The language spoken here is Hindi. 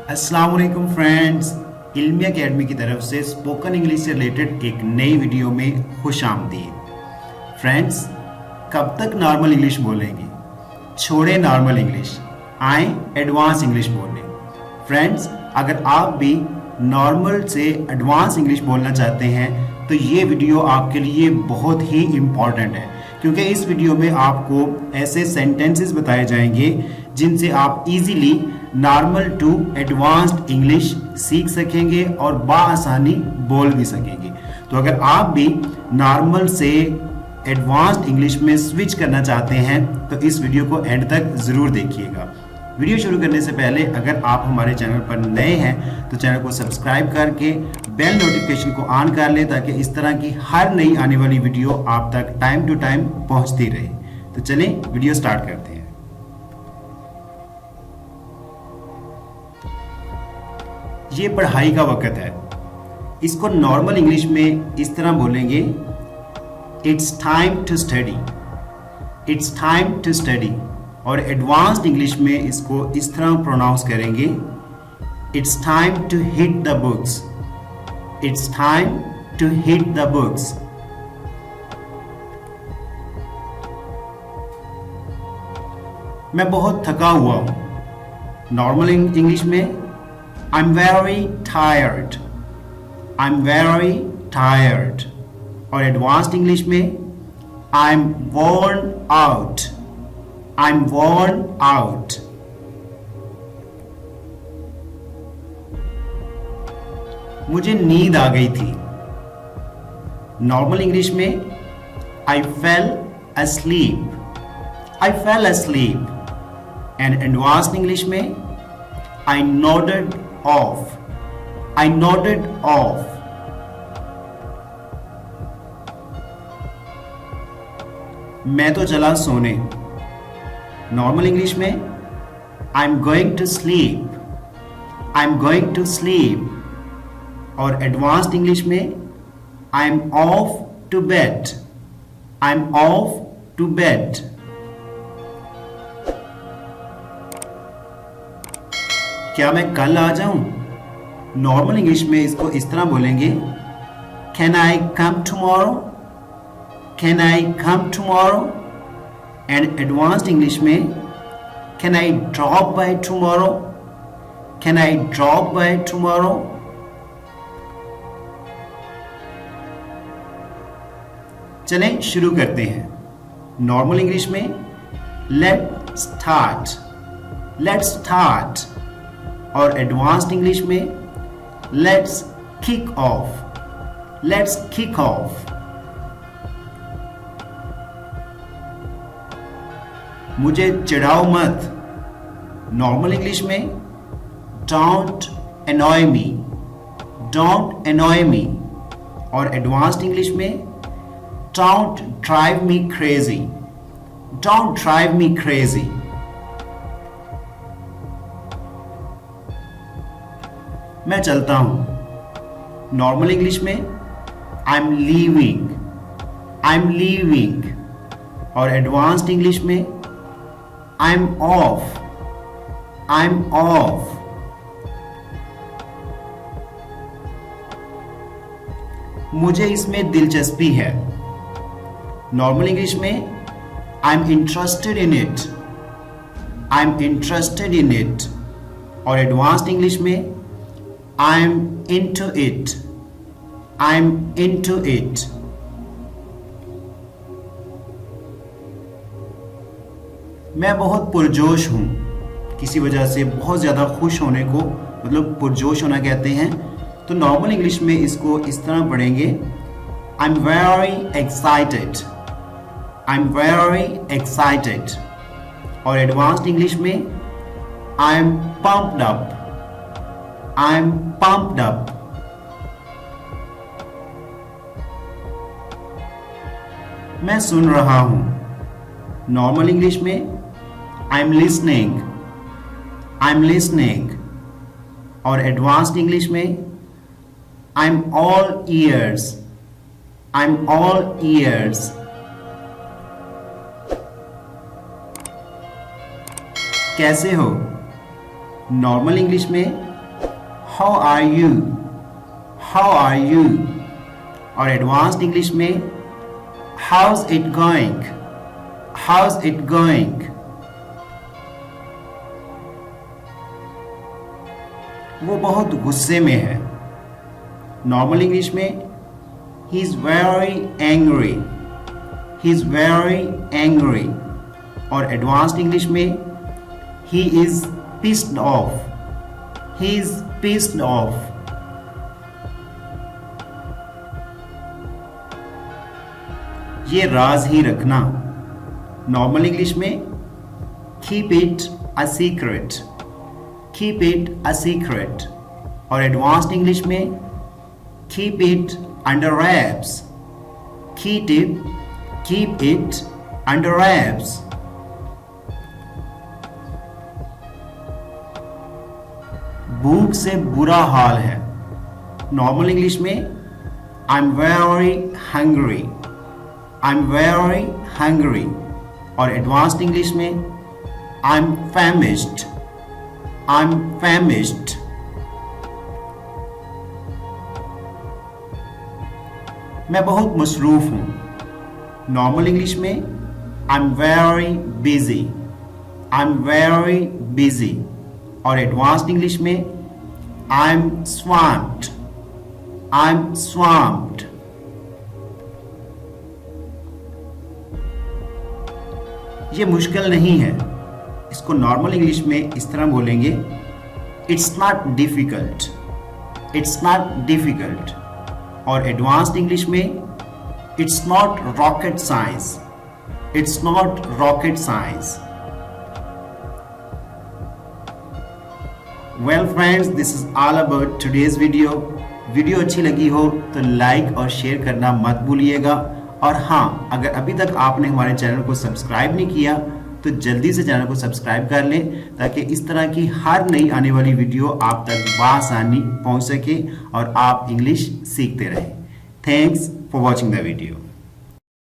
अस्सलाम वालेकुम फ्रेंड्स, इल्मी अकेडमी की तरफ से स्पोकन इंग्लिश से रिलेटेड एक नई वीडियो में खुश आमदीद। फ्रेंड्स, कब तक नॉर्मल इंग्लिश बोलेंगे? छोड़े नॉर्मल इंग्लिश, आए एडवांस इंग्लिश बोलने। फ्रेंड्स, अगर आप भी नॉर्मल से एडवांस इंग्लिश बोलना चाहते हैं तो ये वीडियो आपके लिए बहुत ही इम्पॉर्टेंट है, क्योंकि इस वीडियो में आपको ऐसे सेंटेंसेस बताए जाएंगे जिनसे आप easily normal to advanced English सीख सकेंगे और बाआसानी बोल भी सकेंगे। तो अगर आप भी नॉर्मल से एडवांस्ड इंग्लिश में स्विच करना चाहते हैं तो इस वीडियो को एंड तक ज़रूर देखिएगा। वीडियो शुरू करने से पहले अगर आप हमारे चैनल पर नए हैं तो चैनल को सब्सक्राइब करके बेल नोटिफिकेशन को ऑन कर लें, ताकि इस तरह की हर नई आने वाली वीडियो आप तक टाइम टू टाइम पहुंचती रहे। तो चलें वीडियो स्टार्ट करते हैं। ये पढ़ाई का वक्त है, इसको नॉर्मल इंग्लिश में इस तरह बोलेंगे, it's time to study, it's time to study. और एडवांस्ड इंग्लिश में इसको इस तरह प्रोनाउंस करेंगे, it's time to hit the books, it's time to hit the books. मैं बहुत थका हुआ हूं। नॉर्मल इंग्लिश में I'm very tired, I'm very tired। और एडवांस्ड इंग्लिश में I'm worn out, I'm worn out। मुझे नींद आ गई थी। नॉर्मल इंग्लिश में I fell asleep, I fell asleep। And advanced English में I nodded off, I nodded off। मैं तो चला सोने। नॉर्मल इंग्लिश में I'm going to sleep, I'm going to sleep। और एडवांस्ड इंग्लिश में I'm off to bed, I'm off to bed। क्या मैं कल आ जाऊं? नॉर्मल इंग्लिश में इसको इस तरह बोलेंगे, can I come tomorrow, can I come tomorrow. And advanced English में can I drop by tomorrow, can I drop by tomorrow. चलें शुरू करते हैं। नॉर्मल इंग्लिश में लेट स्टार्ट, लेट्स स्टार्ट। और एडवांस्ड इंग्लिश में let's kick off, let's kick off. मुझे चिढ़ाओ मत। नॉर्मल इंग्लिश में don't annoy me, don't annoy me. और एडवांस्ड इंग्लिश में don't drive me crazy, don't drive me crazy. मैं चलता हूं। नॉर्मल इंग्लिश में I am leaving, I am leaving. और एडवांस्ड इंग्लिश में I am of, I am of. मुझे इसमें दिलचस्पी है। नॉर्मल इंग्लिश में I am interested in it, I am interested in it. और एडवांस्ड इंग्लिश में I'm into it, I'm into it। मैं बहुत पुरजोश हूं। किसी वजह से बहुत ज़्यादा खुश होने को मतलब पुरजोश होना कहते हैं। तो नॉर्मल इंग्लिश में इसको इस तरह पढ़ेंगे, I'm very excited, I'm very excited। और एडवांस्ड इंग्लिश में I'm pumped up, I'm pumped up। मैं सुन रहा हूं। नॉर्मल इंग्लिश में I'm listening, I'm listening। और एडवांस्ड इंग्लिश में I'm all ears, I'm all ears। कैसे हो? नॉर्मल इंग्लिश में how are you, how are you. और एडवांस्ड इंग्लिश में how's it going, how's it going. वो बहुत गुस्से में है। नॉर्मल इंग्लिश में he is very angry, he is very angry. और एडवांस्ड इंग्लिश में he is pissed off, he is pissed off। ये राज ही रखना। नॉर्मल इंग्लिश में keep it a secret, keep it a secret। और एडवांस्ड इंग्लिश में keep it under wraps, keep it under wraps। भूख से बुरा हाल है। नॉर्मल इंग्लिश में I am very hungry, I am very hungry. और एडवांस्ड इंग्लिश में आई एम फैमिश्ड, आई एम फैमिश्ड। मैं बहुत मसरूफ हूं। नॉर्मल इंग्लिश में I am very busy, I am very busy. और एडवांस्ड इंग्लिश में आई एम स्वाम्प्ड, आई एम स्वाम्प्ड। ये मुश्किल नहीं है। इसको नॉर्मल इंग्लिश में इस तरह बोलेंगे, it's not difficult, it's not difficult. और एडवांस्ड इंग्लिश में it's not rocket science, it's not rocket science. Well friends, this is all about today's video. Video अच्छी लगी हो तो लाइक और शेयर करना मत भूलिएगा। और हाँ, अगर अभी तक आपने हमारे चैनल को सब्सक्राइब नहीं किया तो जल्दी से चैनल को सब्सक्राइब कर लें, ताकि इस तरह की हर नई आने वाली वीडियो आप तक बआसानी पहुंच सके और आप इंग्लिश सीखते रहें। Thanks for watching the video.